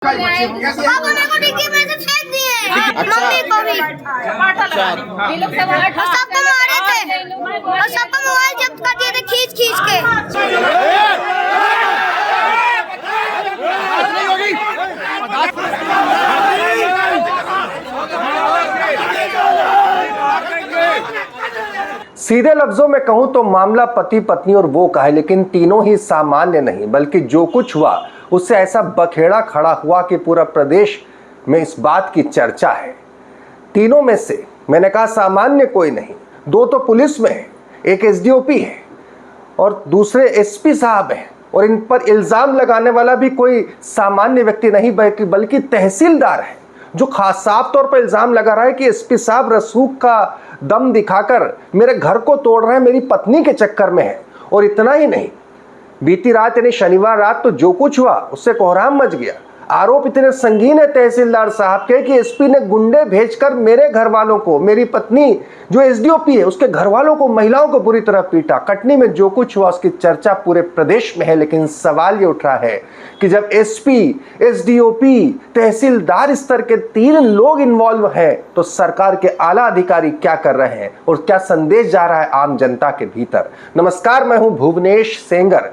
पापा मेरे को डिक्की में से फेंक दिए, मम्मी को भी। और सबको मारे थे और सबका मोबाइल जब्त कर दिए थे खींच खींच के। सीधे लफ्जों में कहूं तो मामला पति पत्नी और वो का है, लेकिन तीनों ही सामान्य नहीं बल्कि जो कुछ हुआ उससे ऐसा बखेड़ा खड़ा हुआ कि पूरा प्रदेश में इस बात की चर्चा है। तीनों में से मैंने कहा सामान्य कोई नहीं, दो तो पुलिस में है, एक एसडीओपी है और दूसरे एसपी साहब हैं, और इन पर इल्जाम लगाने वाला भी कोई सामान्य व्यक्ति नहीं बल्कि तहसीलदार है, जो खास साफ तौर पर इल्जाम लगा रहा है कि एसपी साहब रसूख का दम दिखाकर मेरे घर को तोड़ रहे हैं, मेरी पत्नी के चक्कर में है। और इतना ही नहीं, बीती रात यानी शनिवार रात तो जो कुछ हुआ उससे कोहराम मच गया। आरोप इतने संगीन है तहसीलदार साहब के कि एसपी ने गुंडे भेजकर मेरे घर वालों को, मेरी पत्नी जो एसडीओपी है उसके घर वालों को, महिलाओं को बुरी तरह पीटा। कटनी में जो कुछ हुआ उसकी चर्चा पूरे प्रदेश में है, लेकिन सवाल ये उठ रहा है कि जब एसपी, एसडीओपी, तहसीलदार स्तर के 3 लोग इन्वॉल्व हैं तो सरकार के आला अधिकारी क्या कर रहे हैं और क्या संदेश जा रहा है आम जनता के भीतर। नमस्कार, मैं हूं भुवनेश सेंगर।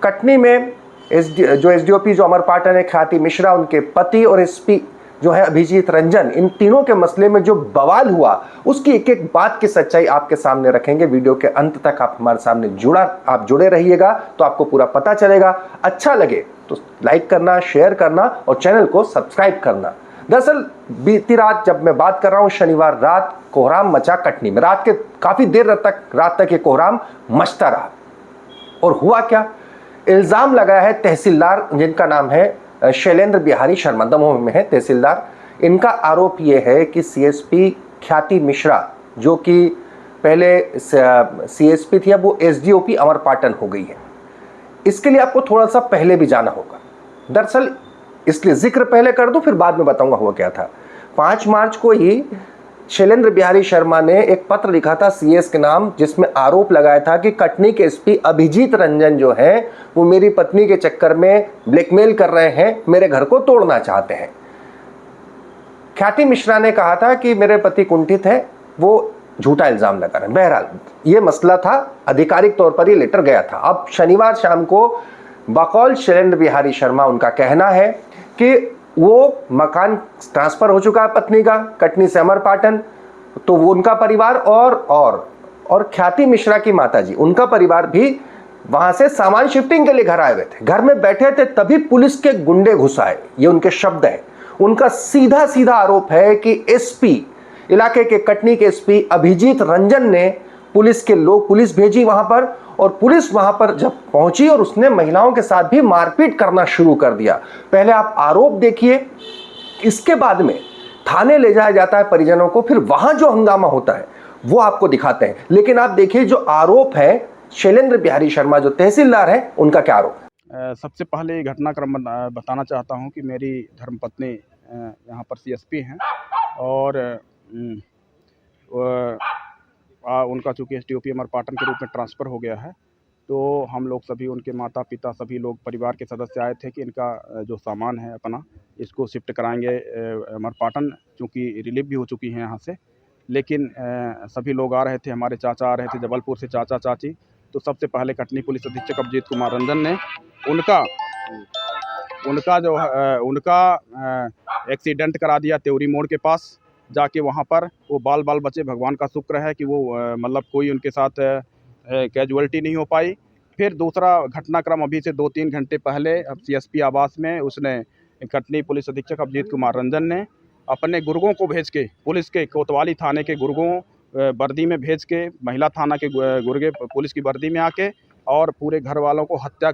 कटनी में जो एसडीओपी जो अमर पाटन है, ख्याति मिश्रा, उनके पति और एसपी जो है अभिजीत रंजन, इन तीनों के मसले में जो बवाल हुआ उसकी एक एक बात की सच्चाई आपके सामने रखेंगे। वीडियो के अंत तक आप हमारे सामने जुड़े रहिएगा तो आपको पूरा पता चलेगा। अच्छा लगे तो लाइक करना, शेयर करना और चैनल को सब्सक्राइब करना। दरअसल बीती रात जब मैं बात कर रहा हूं, शनिवार रात कोहराम मचा कटनी में। रात के काफी देर रात तक ये कोहराम मचता रहा। और हुआ क्या, इल्जाम लगाया है तहसीलदार जिनका नाम है शैलेंद्र बिहारी शर्मा, दमोह में है तहसीलदार। इनका आरोप ये है कि सीएसपी ख्याति मिश्रा, जो कि पहले सीएसपी थी, अब वो एसडीओपी अमर पाटन हो गई है। इसके लिए आपको थोड़ा सा पहले भी जाना होगा। दरअसल इसलिए जिक्र पहले कर दूं, फिर बाद में बताऊंगा हुआ क्या था। 5 मार्च को ही शैलेंद्र बिहारी शर्मा ने एक पत्र लिखा था सीएस के नाम, जिसमें आरोप लगाया था कि कटनी के एसपी अभिजीत रंजन जो है वो मेरी पत्नी के चक्कर में ब्लैकमेल कर रहे हैं, मेरे घर को तोड़ना चाहते हैं। ख्याति मिश्रा ने कहा था कि मेरे पति कुंठित है, वो झूठा इल्जाम लगा रहे हैं। बहरहाल ये मसला था, आधिकारिक तौर पर ये लेटर गया था। अब शनिवार शाम को बकौल शैलेंद्र बिहारी शर्मा, उनका कहना है कि वो मकान ट्रांसफर हो चुका है पत्नी का कटनी से अमर पाटन, तो वो उनका परिवार और ख्याति मिश्रा की माताजी, उनका परिवार भी वहां से सामान शिफ्टिंग के लिए घर आए हुए थे। घर में बैठे थे, तभी पुलिस के गुंडे घुस आए, ये उनके शब्द हैं। उनका सीधा आरोप है कि एसपी इलाके के, कटनी के एसपी अभिजीत रंजन ने पुलिस भेजी वहां पर, और पुलिस वहां पर जब पहुंची और उसने महिलाओं के साथ भी मारपीट करना शुरू कर दिया। पहले आप आरोप देखिए, इसके बाद में थाने ले जाया जाता है परिजनों को, फिर वहां जो हंगामा होता है वो आपको दिखाते हैं। लेकिन आप देखिए जो आरोप है शैलेंद्र बिहारी शर्मा जो तहसीलदार है, उनका क्या आरोप है। सबसे पहले घटनाक्रम बताना चाहता हूं कि मेरी धर्मपत्नी यहां पर सीएसपी हैं और उनका चूँकि एसडीओपी अमर पाटन के रूप में ट्रांसफ़र हो गया है, तो हम लोग सभी, उनके माता पिता, सभी लोग परिवार के सदस्य आए थे कि इनका जो सामान है अपना, इसको शिफ्ट कराएंगे अमर पाटन, चूँकि रिलीव भी हो चुकी हैं यहाँ से। लेकिन सभी लोग आ रहे थे, हमारे चाचा आ रहे थे जबलपुर से, चाचा चाची। तो सबसे पहले कटनी पुलिस अधीक्षक अभिजीत कुमार रंजन ने उनका एक्सीडेंट करा दिया त्योरी मोड़ के पास जाके। वहाँ पर वो बाल बचे, भगवान का शुक्र है कि वो मतलब कोई उनके साथ कैजुअलिटी नहीं हो पाई। फिर दूसरा घटनाक्रम अभी से 2-3 घंटे पहले अब सीएसपी आवास में उसने, कटनी पुलिस अधीक्षक अभिजीत कुमार रंजन ने अपने गुर्गों को भेज के, पुलिस के कोतवाली थाने के गुर्गों वर्दी में भेज के, महिला थाना के गुर्गे पुलिस की वर्दी में आके, और पूरे घर वालों को हत्या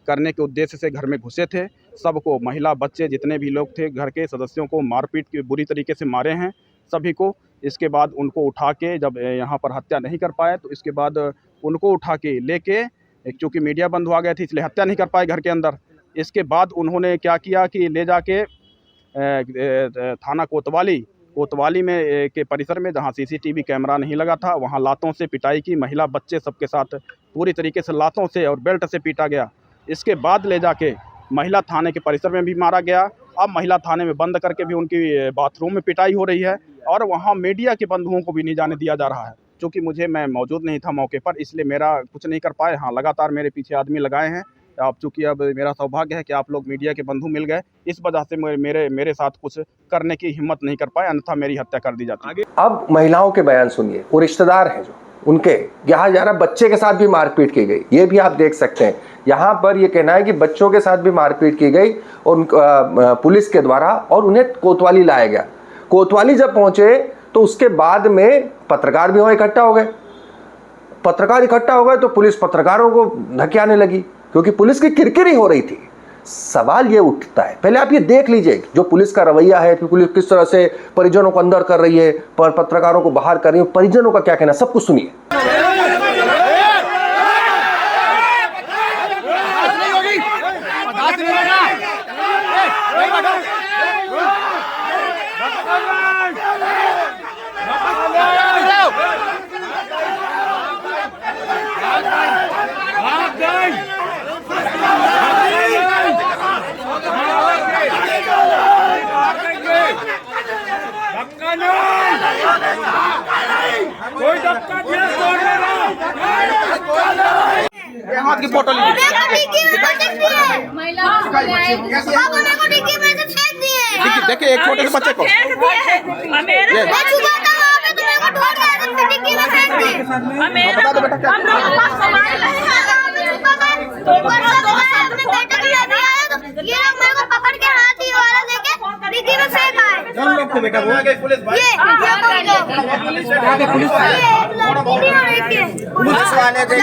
करने के उद्देश्य से घर में घुसे थे। सबको, महिला, बच्चे, जितने भी लोग थे घर के सदस्यों को मारपीट के बुरी तरीके से मारे हैं सभी को। इसके बाद उनको उठा के, जब यहाँ पर हत्या नहीं कर पाए तो इसके बाद उनको उठा के लेके, चूँकि मीडिया बंद हुआ गया थी इसलिए हत्या नहीं कर पाए घर के अंदर। इसके बाद उन्होंने क्या किया कि ले जाके थाना कोतवाली में के परिसर में, जहाँ सीसीटीवी कैमरा नहीं लगा था, वहाँ लातों से पिटाई की। महिला, बच्चे सबके साथ पूरी तरीके से लातों से और बेल्ट से पीटा गया। इसके बाद ले जाके महिला थाने के परिसर में भी मारा गया। अब महिला थाने में बंद करके भी उनकी बाथरूम में पिटाई हो रही है और वहाँ मीडिया के बंधुओं को भी नहीं जाने दिया जा रहा है। क्योंकि मैं मौजूद नहीं था मौके पर, इसलिए मेरा कुछ नहीं कर पाए। हाँ, लगातार मेरे पीछे आदमी लगाए हैं। अब चूँकि अब मेरा सौभाग्य है कि आप लोग मीडिया के बंधु मिल गए, इस वजह से मेरे साथ कुछ करने की हिम्मत नहीं कर पाए, अन्यथा मेरी हत्या कर दी जाती। अब महिलाओं के बयान सुनिए। वो रिश्तेदार हैं जो उनके यहाँ जा रहा बच्चे के साथ भी मारपीट की गई, ये भी आप देख सकते हैं। यहाँ पर ये कहना है कि बच्चों के साथ भी मारपीट की गई और पुलिस के द्वारा, और उन्हें कोतवाली लाया गया। कोतवाली जब पहुंचे तो उसके बाद में पत्रकार भी वहाँ इकट्ठा हो गए। पत्रकार इकट्ठा हो गए तो पुलिस पत्रकारों को धकेलने लगी, क्योंकि पुलिस की किरकिरी हो रही थी। सवाल ये उठता है, पहले आप ये देख लीजिए जो पुलिस का रवैया है कि पुलिस किस तरह से परिजनों को अंदर कर रही है, पर पत्रकारों को बाहर कर रही है, परिजनों का क्या कहना, सब कुछ सुनिए। हाथ की फोटो लीजिए। देखिए एक छोटे से बच्चे को पकड़ के हाथ ही वाला लेके डिग्गी में फेंक आए। बेटा वो पुलिस वाले थे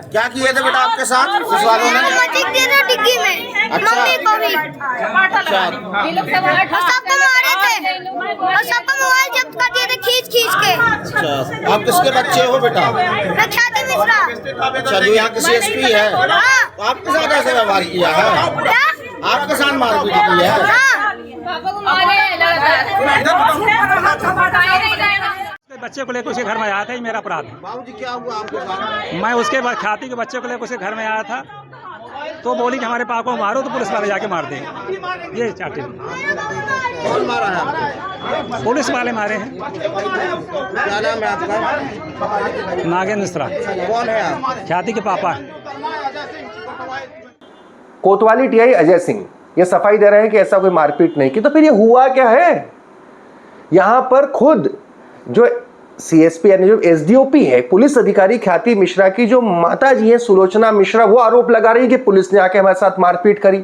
क्या किए थे बेटा आपके साथ पुलिस वालों ने? डिग्गी में मम्मी को भी सबको मारे थे और सबको मोबाइल जब्त कर दिए थे खींच के। अच्छा, आप किसके बच्चे हो बेटा? मैं ख्याति मिश्रा। अच्छा, जो यहाँ की CSP है तो आपके साथ ऐसे व्यवहार किया है? आपके साथ मारपीट की है? बच्चे को लेकर उसके घर में आया था, ये मेरा अपराध है। बाबूजी क्या हुआ आपके साथ? मैं उसके बाद ख्याति के बच्चे को लेकर उसके घर में आया था, तो बोली कि हमारे पापा को मारो, तो पुलिस वाले जाके मार देंगे। ये चाहते हैं। कौन मारा है आपको? पुलिस वाले मारे हैं। क्या नाम है आपका? नागेंद्र मिश्रा। कौन है आप? ख्याति के पापा। कोतवाली टीआई अजय सिंह ये सफाई दे रहे हैं कि ऐसा कोई मारपीट नहीं की। तो फिर ये हुआ क्या है? यहां पर खुद जो CSP यानी जो SDOP है, पुलिस अधिकारी ख्याति मिश्रा की जो माता जी हैं सुलोचना मिश्रा, वो आरोप लगा रही है कि पुलिस ने आके हमारे साथ मारपीट करी।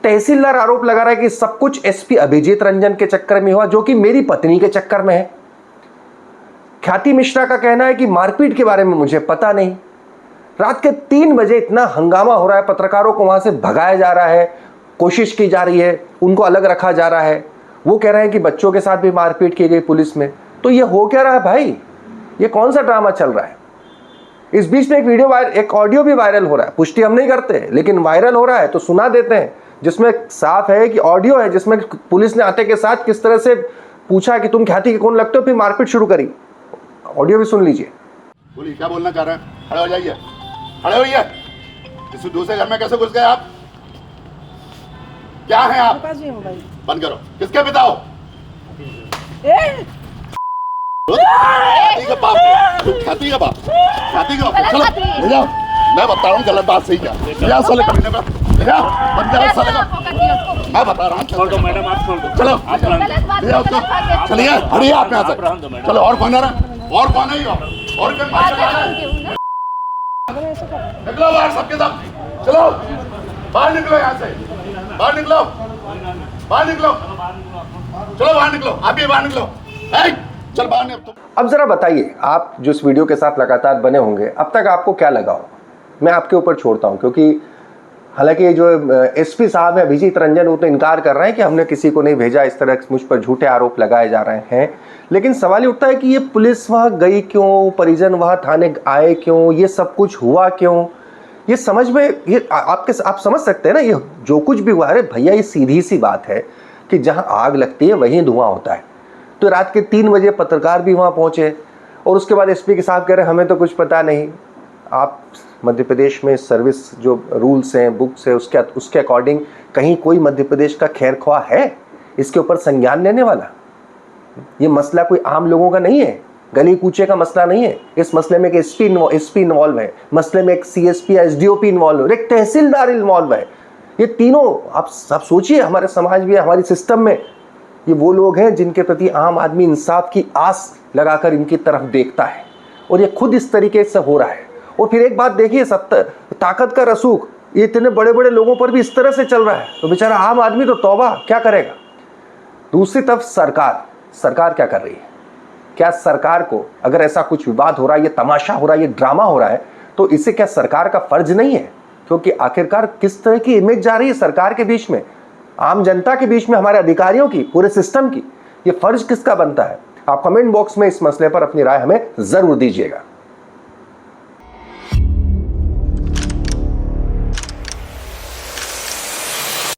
तहसीलदार आरोप लगा रहा है कि सब कुछ SP अभिजीत रंजन के चक्कर में हुआ, जो कि मेरी पत्नी के चक्कर में है। ख्याति मिश्रा का कहना है कि मारपीट के बारे में मुझे पता नहीं। रात के 3 बजे इतना हंगामा हो रहा है, पत्रकारों को वहां से भगाया जा रहा है, कोशिश की जा रही है, उनको अलग रखा जा रहा है। वो कह रहे हैं कि बच्चों के साथ भी मारपीट की गई पुलिस में। तो ये हो क्या रहा है भाई? ये कौन सा ड्रामा चल रहा है? इस बीच में एक ऑडियो भी वायरल हो रहा है। पुष्टि हम नहीं करते, लेकिन वायरल हो रहा है तो सुना देते हैं, जिसमें साफ है कि ऑडियो है जिसमें पुलिस ने आते के साथ किस तरह से पूछा कि तुम ख्याति के कौन लगते हो, फिर मारपीट शुरू करी। ऑडियो भी सुन लीजिए। बोलिए क्या बोलना चाह रहे हैं? खड़े हो जाइए, खड़े होइए। किसी दूसरे घर में कैसे घुस गए आप? क्या है आप? बंद करो। किसके पिता हो? ख्याति का बाप। ख्याति का बाप। ख्याति का बाप। चलो ले जाओ, मैं बता रहा हूँ गलत बात सही क्या। ले जाओ साले कमीने पे, ले जाओ, बंद करो साले को। मैं बता रहा हूँ। छोड़ दो मैडम, आप छोड़ दो। चलो ले जाओ उसको, चलिए हटिए आप यहाँ से। चलो और कौन आ रहा है? और कौन है? और क्या निकलो बाहर सबके सब। चलो बाहर निकलो यहाँ से, बाहर निकलो, बाहर निकलो, चलो बाहर निकलो, आप भी बाहर निकलो। चल बाहर निकलो। अब जरा बताइए, आप जो इस वीडियो के साथ लगातार बने होंगे, अब तक आपको क्या लगा हो? मैं आपके ऊपर छोड़ता हूं, क्योंकि हालांकि जो SP साहब है अभिजीत रंजन, वो तो इनकार कर रहे हैं कि हमने किसी को नहीं भेजा, इस तरह मुझ पर झूठे आरोप लगाए जा रहे हैं। लेकिन सवाल ये उठता है कि ये पुलिस वहां गई क्यों, परिजन वहां थाने आए क्यों, ये सब कुछ हुआ क्यों? ये समझ में, ये आप समझ सकते हैं ना, ये जो कुछ भी हुआ। अरे भैया, ये सीधी सी बात है कि जहां आग लगती है वहीं धुआं होता है। तो रात के 3 बजे पत्रकार भी वहां पहुंचे और उसके बाद SP के साहब कह रहे हैं हमें तो कुछ पता नहीं। आप मध्य प्रदेश में सर्विस जो रूल्स हैं, बुक्स है, उसके अकॉर्डिंग कहीं कोई मध्य प्रदेश का खैर ख्वाह है इसके ऊपर संज्ञान लेने वाला? ये मसला कोई आम लोगों का नहीं है, गली कूचे का मसला नहीं है। इस मसले में एक एसपी इन्वॉल्व है, मसले में एक सीएसपी या एसडीओपी इन्वॉल्व है, एक तहसीलदार इन्वॉल्व है। ये तीनों आप सब सोचिए, हमारे समाज में, हमारी सिस्टम में ये वो लोग हैं जिनके प्रति आम आदमी इंसाफ की आस लगाकर इनकी तरफ देखता है, और ये खुद इस तरीके से हो रहा है। और फिर एक बात देखिए, ताकत का रसूख ये इतने बड़े बड़े लोगों पर भी इस तरह से चल रहा है, तो बेचारा आम आदमी तो तौबा क्या करेगा। दूसरी तरफ सरकार क्या कर रही है? क्या सरकार को अगर ऐसा कुछ विवाद हो रहा है, ये तमाशा हो रहा है, ये ड्रामा हो रहा है, तो इसे क्या सरकार का फर्ज नहीं है? क्योंकि आखिरकार किस तरह की इमेज जा रही है सरकार के बीच में, आम जनता के बीच में, हमारे अधिकारियों की, पूरे सिस्टम की, ये फर्ज किसका बनता है? आप कमेंट बॉक्स में इस मसले पर अपनी राय हमें जरूर दीजिएगा।